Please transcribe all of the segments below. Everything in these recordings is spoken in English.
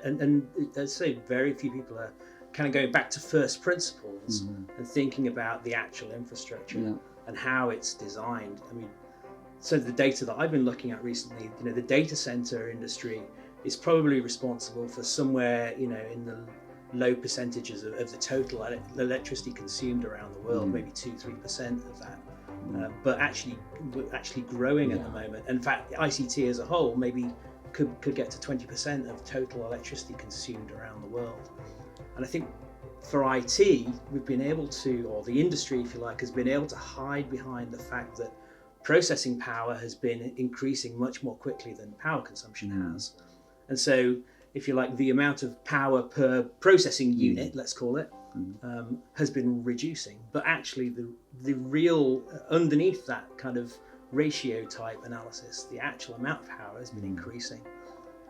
and I'd say very few people are kind of going back to first principles and thinking about the actual infrastructure and how it's designed. I mean, so the data that I've been looking at recently, the data center industry is probably responsible for somewhere, in the low percentages of the total electricity consumed around the world, maybe 2-3% of that. But actually growing at the moment. In fact, ICT as a whole maybe could get to 20% of total electricity consumed around the world. And I think for IT, we've been able to, or the industry, if you like, has been able to hide behind the fact that processing power has been increasing much more quickly than power consumption has. And so, if you like, the amount of power per processing unit, let's call it, has been reducing. But actually, the real, underneath that kind of ratio type analysis, the actual amount of power has been increasing.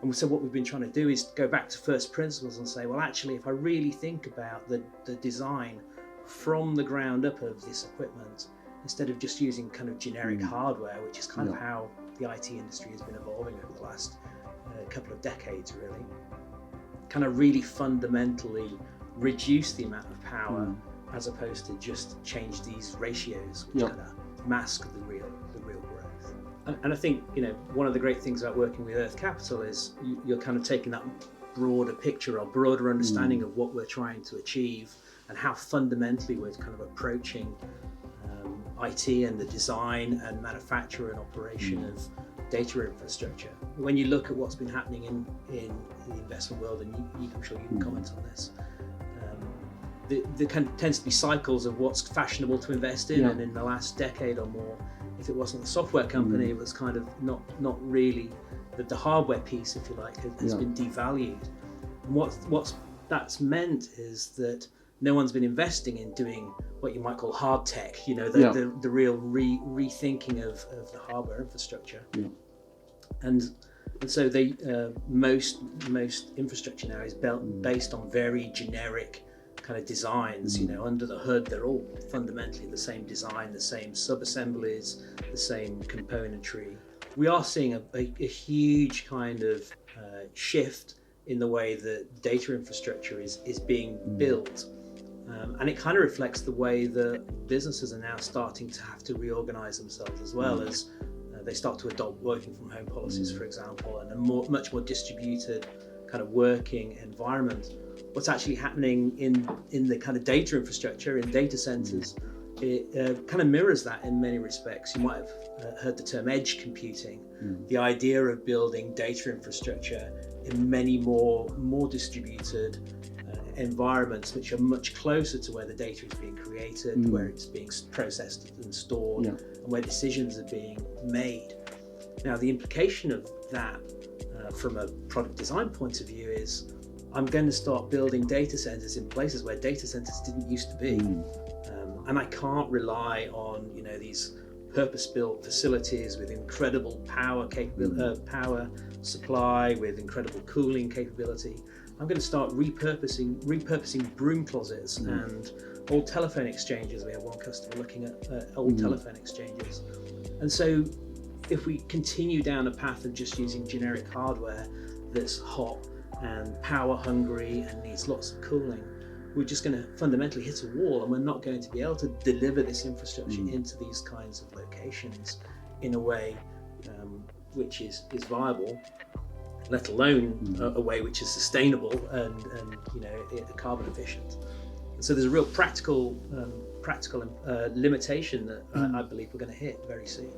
And so what we've been trying to do is go back to first principles and say, well, actually, if I really think about the design from the ground up of this equipment, instead of just using kind of generic hardware, which is kind of how the IT industry has been evolving over the last couple of decades, really, kind of really fundamentally reduce the amount of power as opposed to just change these ratios, which kind of mask the real growth. And I think, one of the great things about working with Earth Capital is you're kind of taking that broader picture or broader understanding of what we're trying to achieve and how fundamentally we're kind of approaching IT and the design and manufacture and operation of data infrastructure. When you look at what's been happening in the investment world, and I'm sure you can comment on this, there tends to be cycles of what's fashionable to invest in, and in the last decade or more, if it wasn't a software company, it was kind of not really the hardware piece, if you like, has been devalued. And what's that's meant is that no one's been investing in doing what you might call hard tech, the real rethinking of the hardware infrastructure. And so most infrastructure now is based on very generic kind of designs. Under the hood, they're all fundamentally the same design, the same sub-assemblies, the same componentry. We are seeing a huge kind of shift in the way that data infrastructure is being built. And it kind of reflects the way that businesses are now starting to have to reorganize themselves, as well as they start to adopt working from home policies, for example, and a much more distributed kind of working environment. What's actually happening in the kind of data infrastructure, in data centers, it kind of mirrors that in many respects. You might have heard the term edge computing, the idea of building data infrastructure in many more distributed environments which are much closer to where the data is being created, where it's being processed and stored, and where decisions are being made. Now, the implication of that from a product design point of view is I'm going to start building data centers in places where data centers didn't used to be. And I can't rely on these purpose-built facilities with incredible power supply, with incredible cooling capability. I'm going to start repurposing broom closets and old telephone exchanges. We have one customer looking at old telephone exchanges. And so if we continue down a path of just using generic hardware that's hot and power hungry and needs lots of cooling, we're just going to fundamentally hit a wall, and we're not going to be able to deliver this infrastructure into these kinds of locations in a way which is viable, let alone a way which is sustainable and carbon efficient. And so there's a real practical limitation that I believe we're going to hit very soon.